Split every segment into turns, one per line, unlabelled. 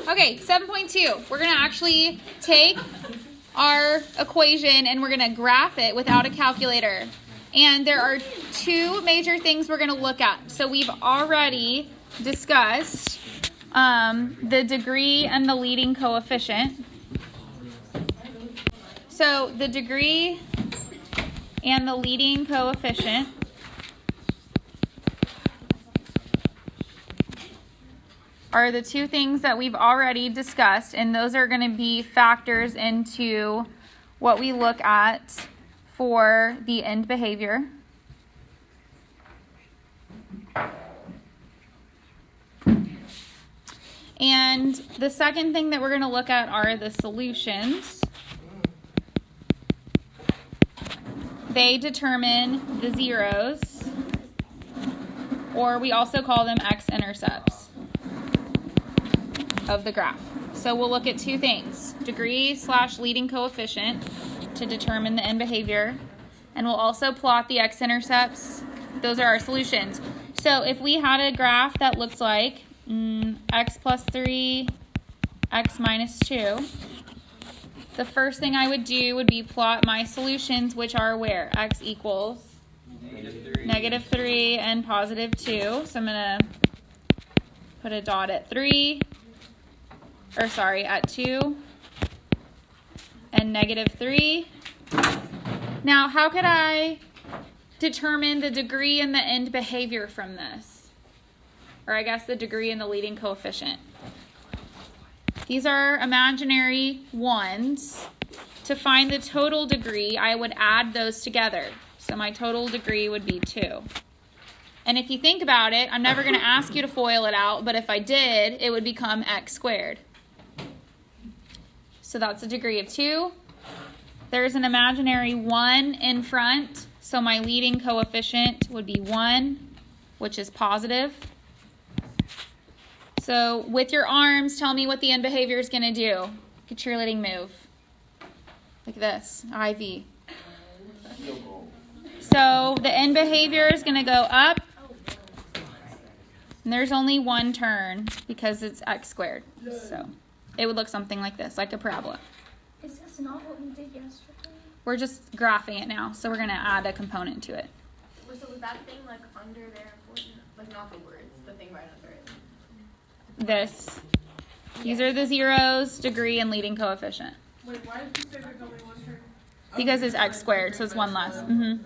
Okay, 7.2. We're going to actually take our equation and we're going to graph it without a calculator. And there are two major things we're going to look at. So we've already discussed the degree and the leading coefficient. So the degree and the leading coefficient are the two things that we've already discussed, and those are going to be factors into what we look at for the end behavior. And the second thing that we're going to look at are the solutions. They determine the zeros, or we also call them x-intercepts of the graph. So we'll look at two things, degree/leading coefficient to determine the end behavior, and we'll also plot the x-intercepts. Those are our solutions. So if we had a graph that looks like x plus 3, x minus 2, the first thing I would do would be plot my solutions, which are where? X equals -3 and +2. So I'm going to put a dot at 3. At 2 and -3. Now, how could I determine the degree and the end behavior from this? Or I guess the degree and the leading coefficient. These are imaginary ones. To find the total degree, I would add those together. So my total degree would be 2. And if you think about it, I'm never going to ask you to FOIL it out, but if I did, it would become x squared. So that's a degree of 2. There's an imaginary 1 in front, so my leading coefficient would be 1, which is positive. So with your arms, tell me what the end behavior is going to do. Get cheerleading move. Like this, IV. So the end behavior is going to go up. And there's only one turn because it's x squared. So it would look something like this, like a parabola.
Is this not what we did yesterday?
We're just graphing it now, so we're going to add a component to it.
So was that thing like under there important? Like not the words, the thing right under it?
This. These are the zeros, degree, and leading coefficient.
Wait, why did you say there's only one turn?
Because it's x squared, so it's one less. Okay.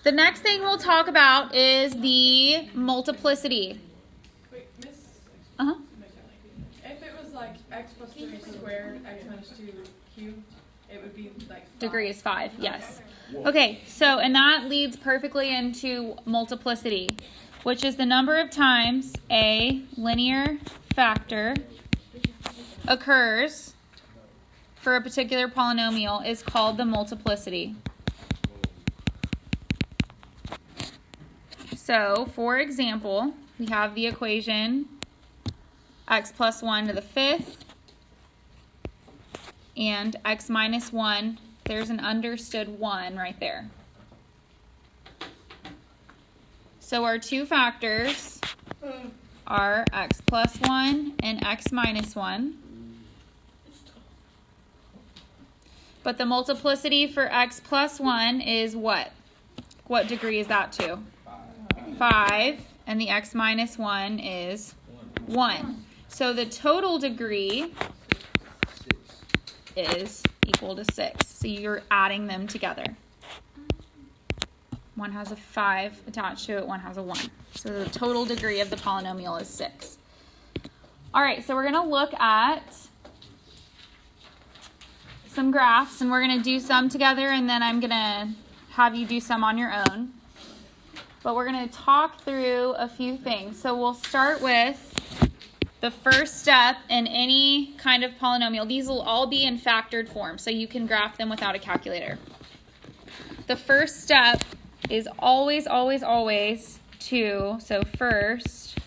The next thing we'll talk about is the multiplicity.
Wait, miss?
Uh-huh.
If it was like x plus 3 squared, x minus 2 cubed, it would be like 5.
Degree is 5, yes. Okay, so, and that leads perfectly into multiplicity, which is the number of times a linear factor occurs for a particular polynomial is called the multiplicity. So, for example, we have the equation x plus 1 to the 5th and x minus 1. There's an understood 1 right there. So our two factors are x plus 1 and x minus 1. But the multiplicity for x plus 1 is what? What degree is that to? 5. And the x minus 1 is 1. So the total degree is equal to 6. So you're adding them together. One has a 5 attached to it, one has a 1. So the total degree of the polynomial is 6. All right, so we're going to look at some graphs, and we're going to do some together, and then I'm going to have you do some on your own. But we're going to talk through a few things. So we'll start with the first step in any kind of polynomial. These will all be in factored form, so you can graph them without a calculator. The first step is always, always, always to, so first,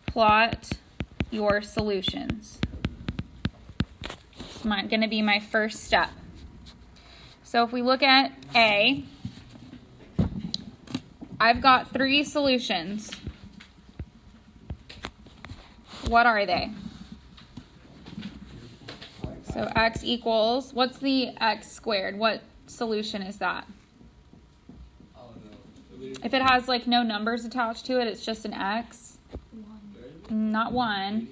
plot your solutions. It's going to be my first step. So if we look at A, I've got 3 solutions. What are they? So x equals, what's the x squared? What solution is that? If it has like no numbers attached to it, it's just an x. Not 1.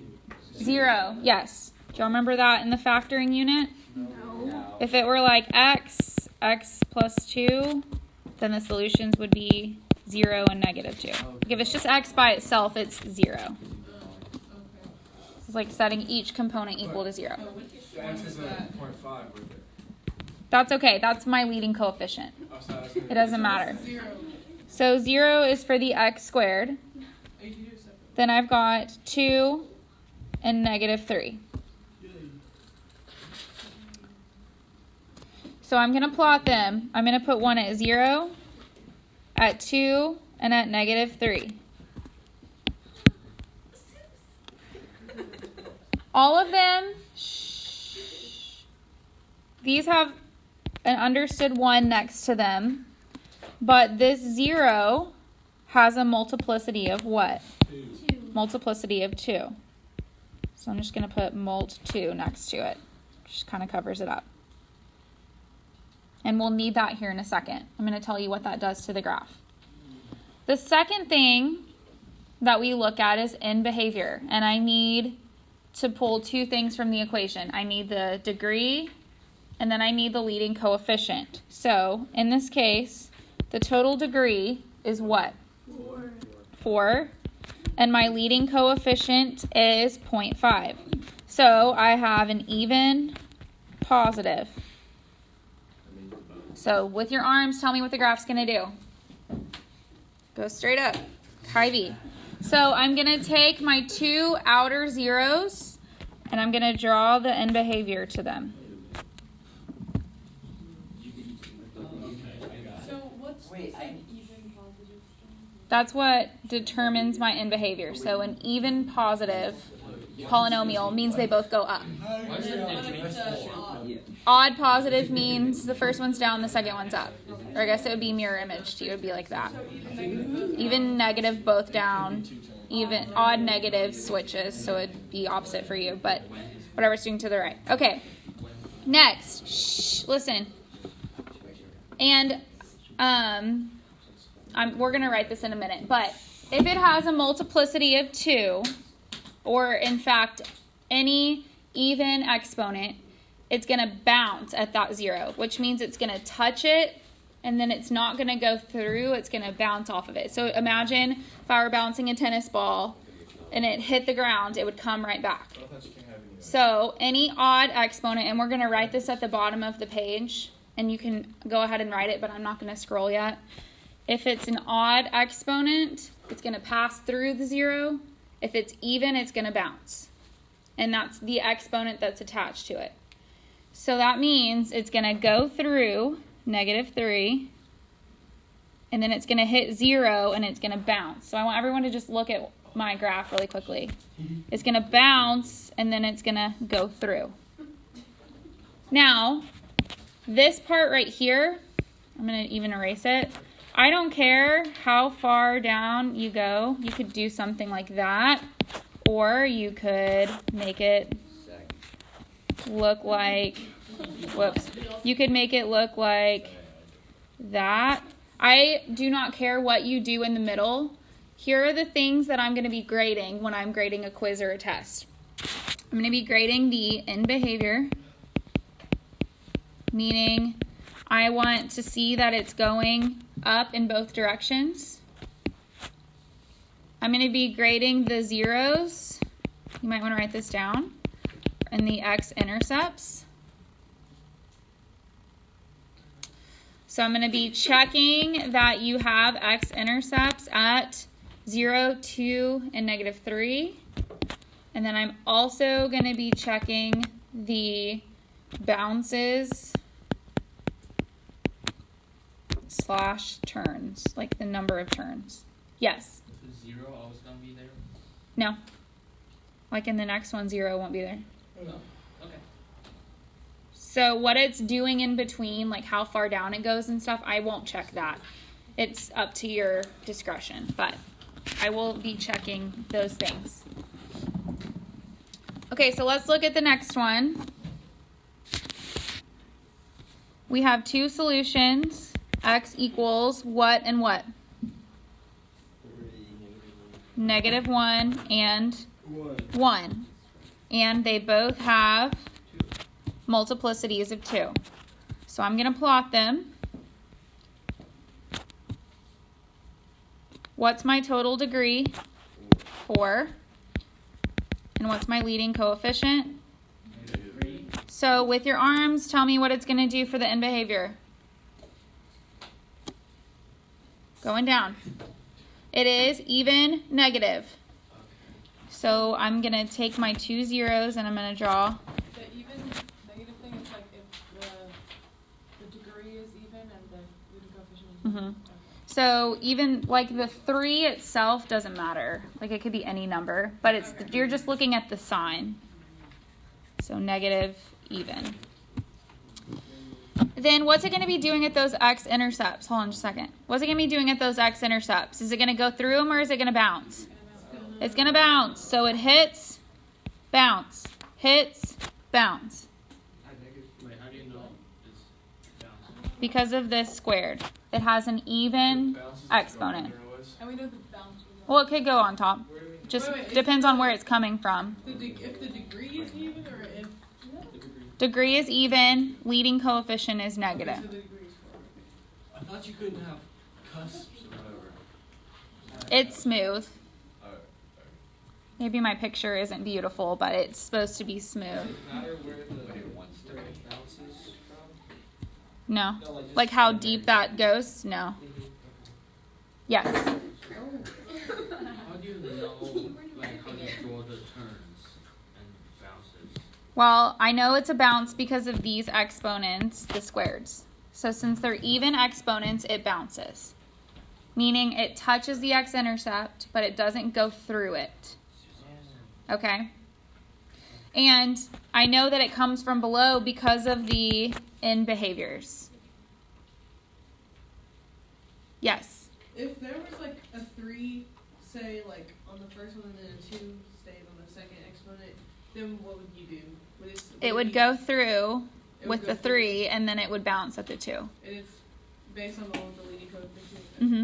0. Yes. Do y'all remember that in the factoring unit?
No.
If it were like x plus 2, then the solutions would be 0 and negative 2. Like if it's just x by itself, it's 0. It's like setting each component equal to 0.
The x is at 0.5 right there.
That's okay. That's my leading coefficient. It doesn't matter. So 0 is for the x squared. Then I've got 2 and negative 3. So I'm going to plot them. I'm going to put one at 0, at 2, and at negative 3. All of them, these have an understood 1 next to them, but this 0 has a multiplicity of what?
2.
Multiplicity of 2. So I'm just going to put mult 2 next to it. Just kind of covers it up. And we'll need that here in a second. I'm going to tell you what that does to the graph. The second thing that we look at is end behavior. And I need to pull 2 things from the equation. I need the degree, and then I need the leading coefficient. So in this case, the total degree is what?
4.
4. And my leading coefficient is 0.5. So I have an even positive. So with your arms, tell me what the graph's going to do. Go straight up. High V. So I'm going to take my 2 outer zeros, and I'm going to draw the end behavior to them.
So what's this like even positive?
That's what determines my end behavior. So an even positive polynomial means they both go up. Odd positive means the first one's down, the second one's up. Or I guess it would be mirror image too. It would be like that. Even negative, both down. Even odd negative switches, so it'd be opposite for you. But whatever's doing to the right. Okay. Next, listen. And we're gonna write this in a minute. But if it has a multiplicity of 2, or in fact any even exponent, it's going to bounce at that 0, which means it's going to touch it, and then it's not going to go through, it's going to bounce off of it. So imagine if I were bouncing a tennis ball and it hit the ground, it would come right back. So any odd exponent, and we're going to write this at the bottom of the page, and you can go ahead and write it, but I'm not going to scroll yet. If it's an odd exponent, it's going to pass through the 0. If it's even, it's going to bounce. And that's the exponent that's attached to it. So that means it's going to go through negative 3, and then it's going to hit 0, and it's going to bounce. So I want everyone to just look at my graph really quickly. It's going to bounce, and then it's going to go through. Now, this part right here, I'm going to even erase it. I don't care how far down you go. You could do something like that, or you could make it look like, you could make it look like that. I do not care what you do in the middle. Here are the things that I'm going to be grading when I'm grading a quiz or a test. I'm going to be grading the end behavior, meaning I want to see that it's going up in both directions. I'm going to be grading the zeros. You might want to write this down. And the x-intercepts. So I'm going to be checking that you have x-intercepts at 0, 2, and negative 3. And then I'm also going to be checking the bounces / turns, like the number of turns. Yes?
Is 0 always going to be there?
No. Like in the next one, 0 won't be there.
No. Okay.
So what it's doing in between, like how far down it goes and stuff, I won't check that. It's up to your discretion, but I will be checking those things. Okay, so let's look at the next one. we have two solutions. X equals what and what? -1 and 1. And they both have multiplicities of 2. So I'm going to plot them. What's my total degree? 4. And what's my leading coefficient? So with your arms, tell me what it's going to do for the end behavior. Going down. It is even negative. So I'm going to take my 2 zeros and I'm going to draw.
The even negative thing is like if the degree is even and the leading coefficient is
Mhm.
okay.
So even like the 3 itself doesn't matter. Like it could be any number, but it's you're just looking at the sign. So negative, even. Then what's it going to be doing at those x-intercepts? Hold on just a second. What's it going to be doing at those x-intercepts? Is it going to go through them or is it going to bounce? It's going to bounce. So it hits, bounce, hits, bounce.
Wait, how do you know it's bouncing?
Because of this squared. It has an even exponent.
And we know the bounce was
Well, it could go on top. Just
Wait,
depends on where it's coming from.
if the degree is even or if
Degree is even, leading coefficient is
so
negative.
the degree is 4.
I thought you couldn't have cusps or whatever.
It's smooth.
Alright.
Maybe my picture isn't beautiful, but it's supposed to be smooth.
Does it matter where the bounces from?
No.
No, just
Like how deep that goes? No. Yes.
How do you know, like, how to draw the turns and bounces?
Well, I know it's a bounce because of these exponents, the squareds. So since they're even exponents, it bounces. Meaning it touches the x-intercept, but it doesn't go through it. Okay? And I know that it comes from below because of the end behaviors. Yes.
If there was like a 3, say like on the first one and then a 2 stayed on the second exponent, then what would you do?
It would go through
It would
with
go
the
through.
3 and then it would bounce at the 2.
And it's based on all of the leading coefficients.
Mm-hmm.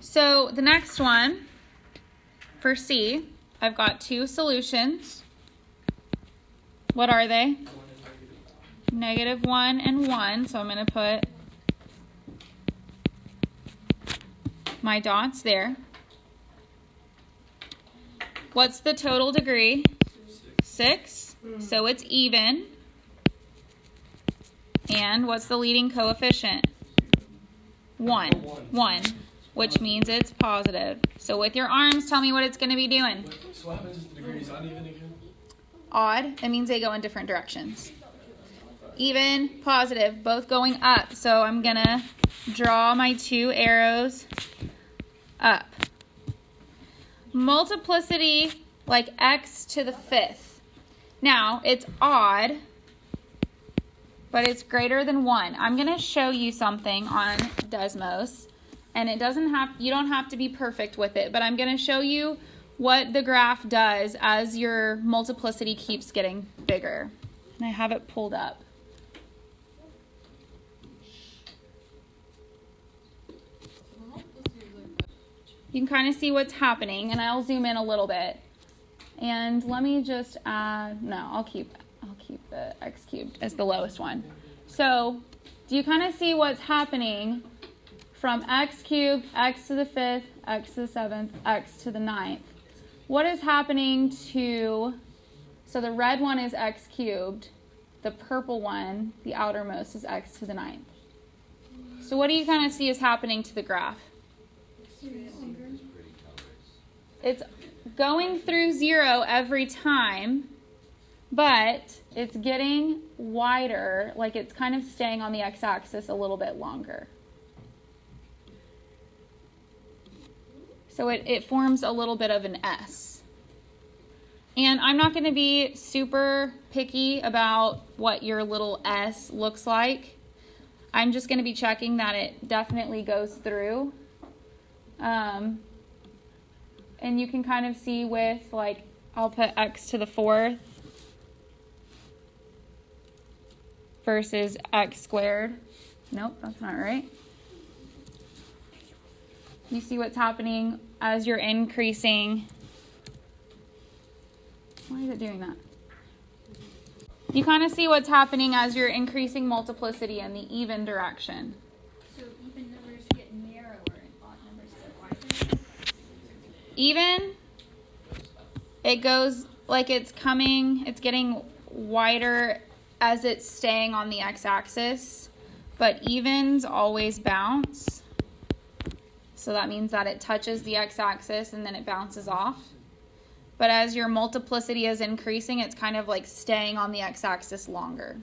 So the next one, for C, I've got 2 solutions. What are they? -1 and 1. So I'm going to put my dots there. What's the total degree? 6. So it's even. And what's the leading coefficient? 1. 1. Which means it's positive. So with your arms, tell me what it's going to be doing.
So what happens if the degree is uneven again?
Odd. That means they go in different directions. Even, positive, both going up. So I'm going to draw my 2 arrows up. Multiplicity, like x to the 5th. Now, it's odd, but it's greater than 1. I'm going to show you something on Desmos, and it doesn't have, you don't have to be perfect with it, but I'm going to show you what the graph does as your multiplicity keeps getting bigger. And I have it pulled up. You can kind of see what's happening, and I'll zoom in a little bit. And let me just add, no, I'll keep the x cubed as the lowest one. So, do you kind of see what's happening from x cubed, x to the 5th, x to the 7th, x to the 9th? What is happening to, so the red one is x cubed, the purple one, the outermost, is x to the 9th. So what do you kind of see is happening to the graph? It's going through 0 every time, but it's getting wider, like it's kind of staying on the x-axis a little bit longer. So it forms a little bit of an S. And I'm not going to be super picky about what your little S looks like. I'm just going to be checking that it definitely goes through. And you can kind of see with, like, I'll put x to the 4th. versus x squared. Nope, that's not right. You see what's happening as you're increasing. Why is it doing that? You kind of see what's happening as you're increasing multiplicity in the even direction.
So even numbers get narrower and odd numbers get wider?
Even, it goes like it's getting wider as it's staying on the x-axis, but evens always bounce. So that means that it touches the x-axis and then it bounces off. But as your multiplicity is increasing, it's kind of like staying on the x-axis longer.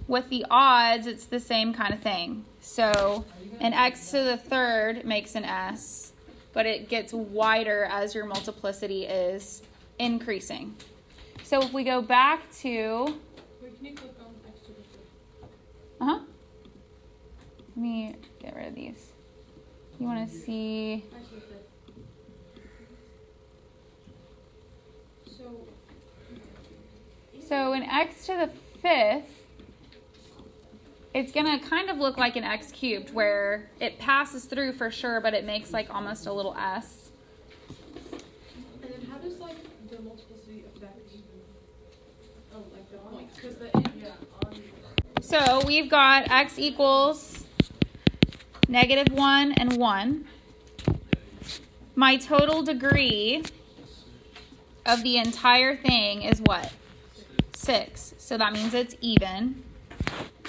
With the odds, it's the same kind of thing. So an x to the third makes an s, but it gets wider as your multiplicity is increasing. So if we go back to...
Wait, can you click on x to the third?
Uh-huh. Let me get rid of these. You want to see... So an x to the fifth, it's going to kind of look like an x cubed where it passes through for sure, but it makes like almost a little s.
And then how does like the multiplicity affect? Oh, like the point? Because the on.
So we've got x equals -1 and 1. My total degree of the entire thing is what? 6. So that means it's even.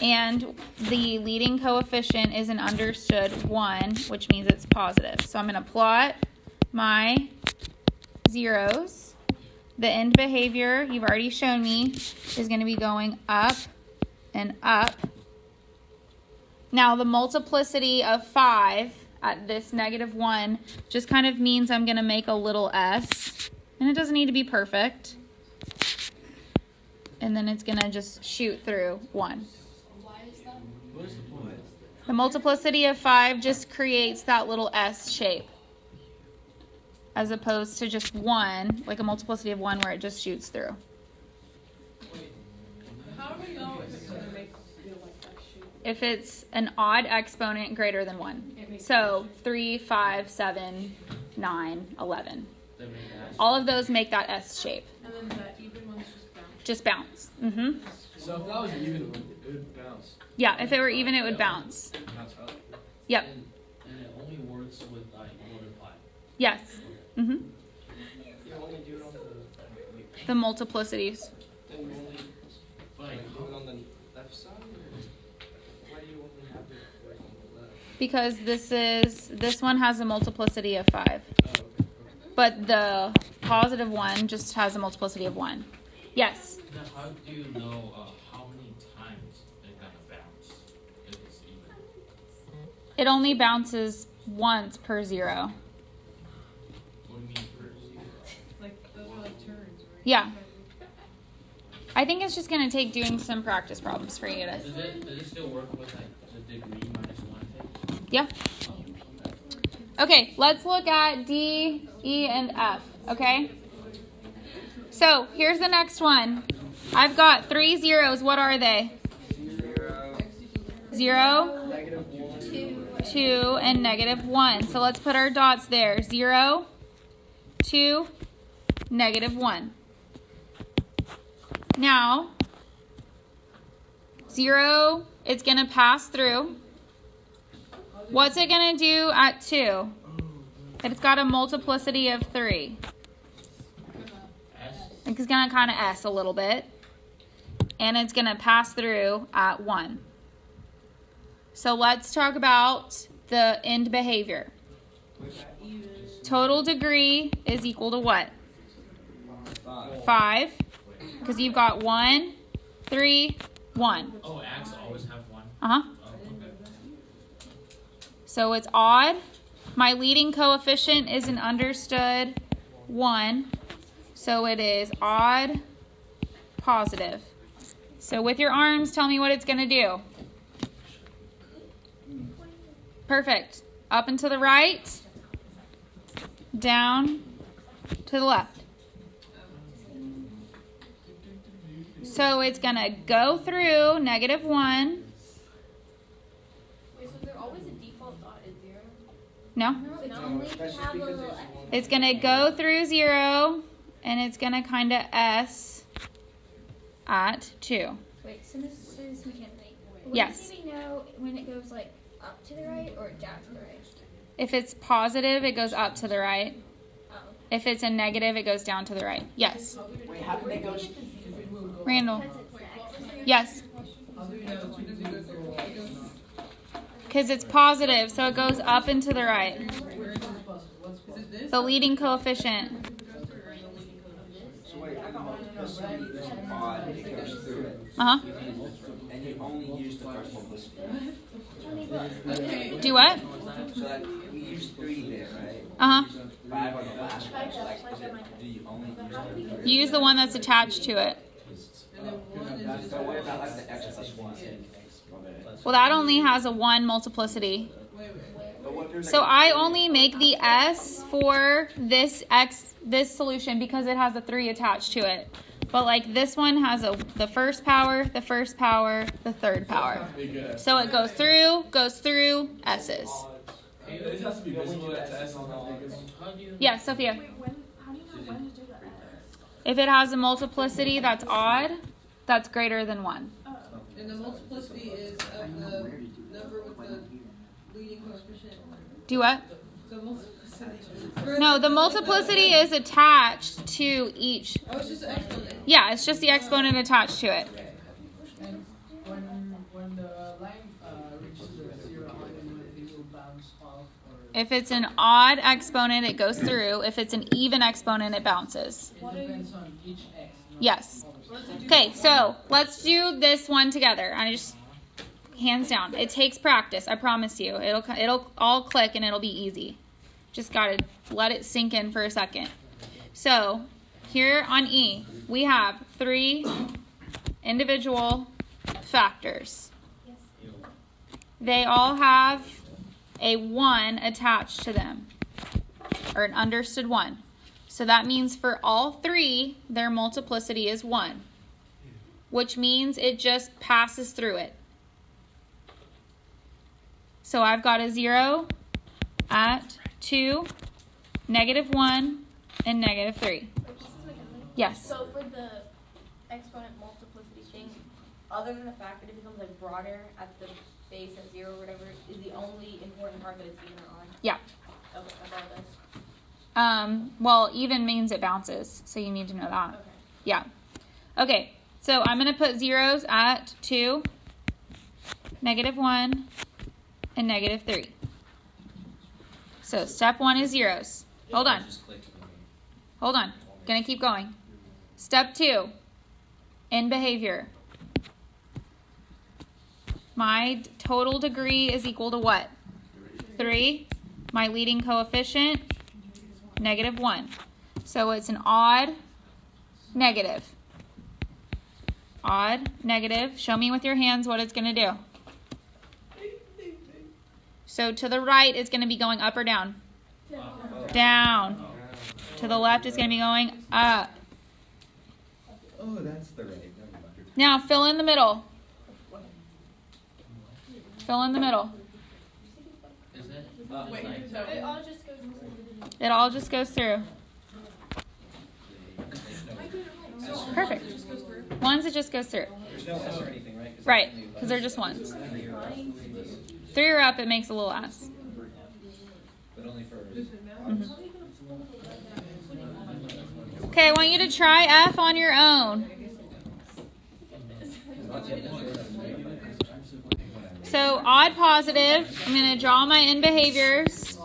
And the leading coefficient is an understood 1, which means it's positive. So I'm going to plot my zeros. The end behavior, you've already shown me, is going to be going up and up. Now the multiplicity of 5 at this -1 just kind of means I'm going to make a little s. And it doesn't need to be perfect. And then it's going to just shoot through 1.
What's the point?
The multiplicity of 5 just creates that little S shape. As opposed to just 1, like a multiplicity of 1 where it just shoots through.
How do we know if it's going to make feel like that shape?
If it's an odd exponent greater than 1. So 3, 5, 7, 9, 11.
They make that.
All of those make that S shape.
And then the even ones just bounce.
Just bounce. Mm-hmm.
So if that was even, it would bounce.
Yeah, if it were even, it would bounce.
That's up.
Yep.
And it only works with like multiply.
Yes. Mm-hmm.
You only do it on
The multiplicities.
then you only
Like,
do it on the left side, or why do you only have it like on the left?
Because this one has a multiplicity of 5.
Oh, okay.
But the positive one just has a multiplicity of 1. Yes.
now how do you know how many times they're gonna bounce if it's even?
It only bounces once per 0.
What do you mean per zero?
Like, those are like turns, right?
Yeah. I think it's just going to take doing some practice problems for you to...
Does it still work with like the degree -1 thing?
Yeah. Okay, let's look at D, E, and F, okay? So, here's the next one. I've got 3 zeros. What are they? 0,
-1.
2, and -1. So let's put our dots there. 0, 2, -1. Now, 0, it's going to pass through. What's it going to do at 2? It's got a multiplicity of 3.
S?
It's going to kind of S a little bit. And it's going to pass through at 1. So let's talk about the end behavior. Total degree is equal to what? 5. Because you've got 1, 3, 1.
Oh, X always have 1?
Uh-huh.
Oh, okay.
So it's odd. My leading coefficient is an understood 1. So it is odd, positive. So with your arms, tell me what it's going to do. Perfect. Up and to the right. Down to the left. So it's going to go through negative 1.
Wait, so there always a default dot is 0?
No?
No,
That's just because it's one.
It's going to go through 0, and it's going to kind of S at 2.
Wait, so this is McKinley.
Yes.
When do we know when it goes like up to the right or down to the right?
If it's positive, it goes up to the right.
Oh.
If it's a negative, it goes down to the right. Yes.
Wait, how can they go?
Randall.
Because it's the exponent.
Yes.
How do you know it's because it goes through what?
Because it's positive, so it goes up and to the right.
Where is this positive? Is it this?
The leading coefficient.
So wait, the multiplicity is odd, it goes through it.
Uh-huh.
And you only use the first multiplicity.
Okay.
Do what?
So that we use 3 there, right?
Uh-huh.
5 on the last one. So like, do you only use the 3?
Use the one that's attached to it.
And then 1 is just.
So what about like the x plus 1?
Well, that only has a 1 multiplicity.
Wait.
But what if there's
So
like,
I only make the S for this solution because it has a 3 attached to it. But like this one has the first power, the third power. So it goes through S's.
It has to be visible to S.
How do you
Yeah, Sophia.
How do you know when to do that?
If it has a multiplicity that's odd, that's greater than 1.
And the multiplicity is of the number with the leading coefficient.
Do what?
The multiplicity.
No, the multiplicity is attached to each.
Oh, it's just the exponent.
Yeah, it's just the exponent attached to it.
And when the line reaches the 0, how do you know if it will bounce off or
If it's an odd exponent, it goes through. If it's an even exponent, it bounces.
it depends on each x? not
Yes.
all the
Okay, so let's do this one together. I just, hands down, it takes practice. I promise you. It'll all click and it'll be easy. Just gotta let it sink in for a second. So here on E, we have 3 individual factors. They all have a 1 attached to them, or an understood 1. So that means for all 3, their multiplicity is 1, which means it just passes through it. So I've got a 0 at 2, -1, and -3. Yes.
So for the exponent multiplicity thing, other than the fact that it becomes like broader at the base at 0 or whatever, is the only important part that it's even or odd?
Yeah.
Okay, that's all it does.
Well, even means it bounces, so you need to know that.
Okay.
Yeah. Okay, so I'm going to put zeros at 2, -1, and -3. So step 1 is zeros. Hold on. Gonna keep going. Step 2, in behavior. My total degree is equal to what? 3. My leading coefficient, -1. So it's an odd, negative. Odd, negative. Show me with your hands what it's going to do. So to the right, it's going to be going up or down? Down. To the left, it's going to be going up.
oh, that's the right. Never mind.
Now fill in the middle. Fill in the middle.
Is it?
Wait,
Like,
so
It all just goes
It all just goes through. Perfect. Ones, it just goes through.
There's no S or anything, right? 'Cause
Right,
it's only
because they're just ones.
3
3 or up, it makes a little S.
but only for.
Okay, I want you to try F on your own. So odd positive, I'm going to draw my end behaviors.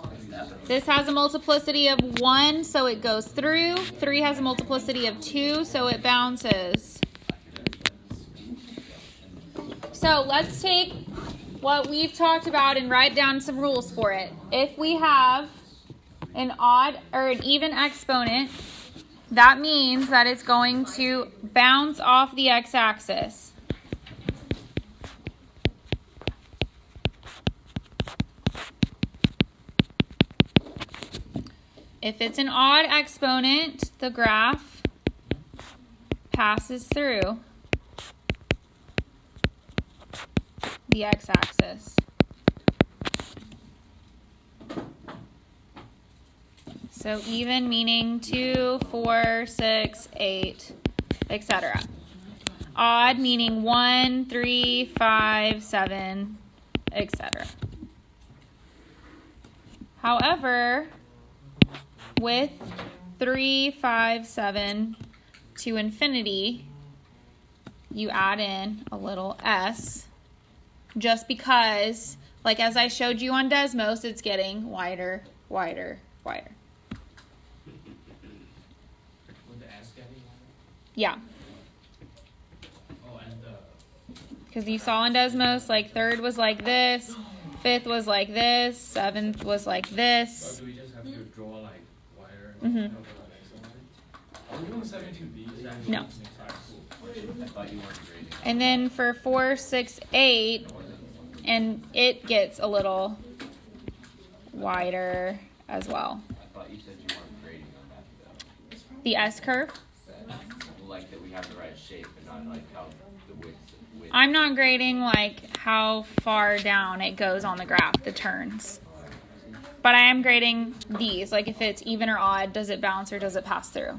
This has a multiplicity of 1, so it goes through. 3 has a multiplicity of 2, so it bounces. So let's take what we've talked about and write down some rules for it. If we have an odd or an even exponent, that means that it's going to bounce off the x-axis. If it's an odd exponent, the graph passes through. the x-axis. So even meaning 2, 4, 6, 8, etc. Odd meaning 1, 3, 5, 7, etc. However, with 3, 5, 7 to infinity, you add in a little s, just because, like as I showed you on Desmos, it's getting wider, wider, wider.
Would the S getting wider?
Yeah.
Oh, and the
Because you saw in Desmos, like third was like this, fifth was like this, seventh was like this.
do we just have to draw like wider?
Mhm.
Are we doing 72B?
No.
I thought you weren't grading.
And then for 4, 6, 8, and it gets a little wider as well.
I thought you said you weren't grading on that though.
The S curve.
Like that we have the right shape and not like how the width.
I'm not grading like how far down it goes on the graph, the turns. But I am grading these, like if it's even or odd, does it bounce or does it pass through?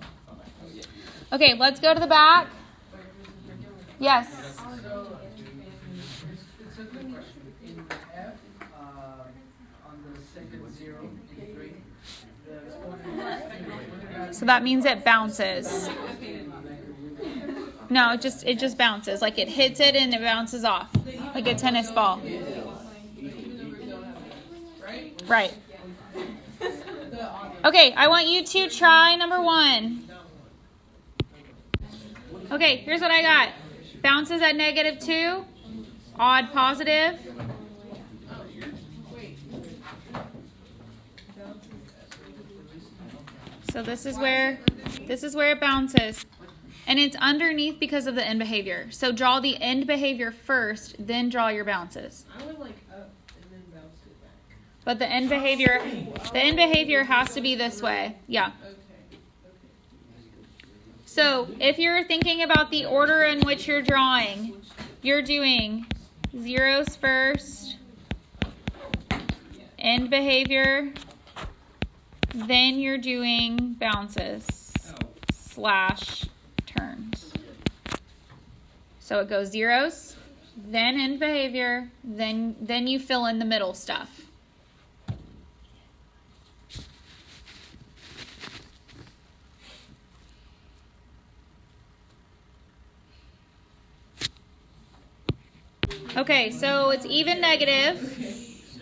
Okay, let's go to the back. Yes.
So, it's a good question. In F, on the second 0 in 3, the exponent is
So that means it bounces. No, it just bounces. Like it hits it and it bounces off. Like a tennis ball. Right. Okay, I want you to try number 1. Okay, here's what I got. Bounces at -2. Odd positive. So this is where it bounces. And it's underneath because of the end behavior. So draw the end behavior first, then draw your bounces.
I went like up and then bounced it back.
But the end behavior has to be this way. Yeah.
Okay.
So if you're thinking about the order in which you're drawing, you're doing zeros first, end behavior, then you're doing bounces / turns. So it goes zeros, then end behavior, then you fill in the middle stuff. Okay, so it's even negative.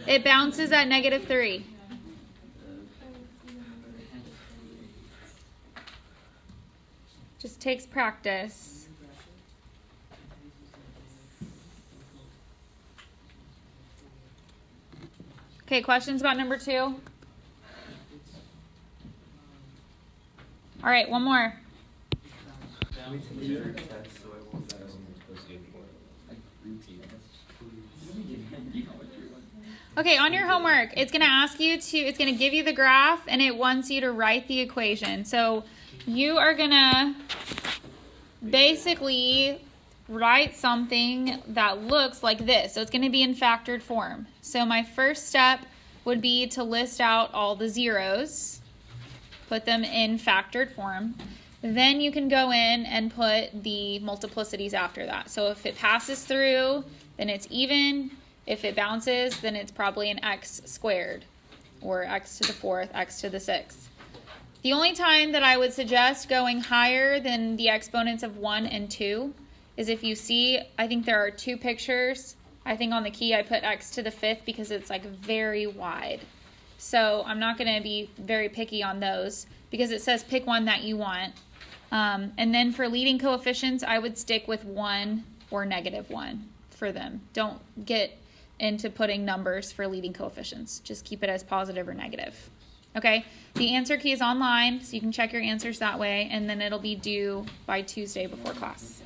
It bounces at -3. Just takes practice. Okay, questions about number 2? All right, one more. Okay, on your homework, it's going to ask you to, it's going to give you the graph and it wants you to write the equation. So you are going to basically write something that looks like this. So it's going to be in factored form. So my first step would be to list out all the zeros, put them in factored form. Then you can go in and put the multiplicities after that. So if it passes through, then it's even. If it bounces, then it's probably an x squared, or x to the 4th, x to the 6th. The only time that I would suggest going higher than the exponents of 1 and 2 is if you see, I think there are 2 pictures. I think on the key I put x to the 5th because it's like very wide. So I'm not going to be very picky on those because it says pick one that you want. And then for leading coefficients, I would stick with 1 or -1 for them. Don't get into putting numbers for leading coefficients. Just keep it as positive or negative. Okay, the answer key is online, so you can check your answers that way, and then it'll be due by Tuesday before class.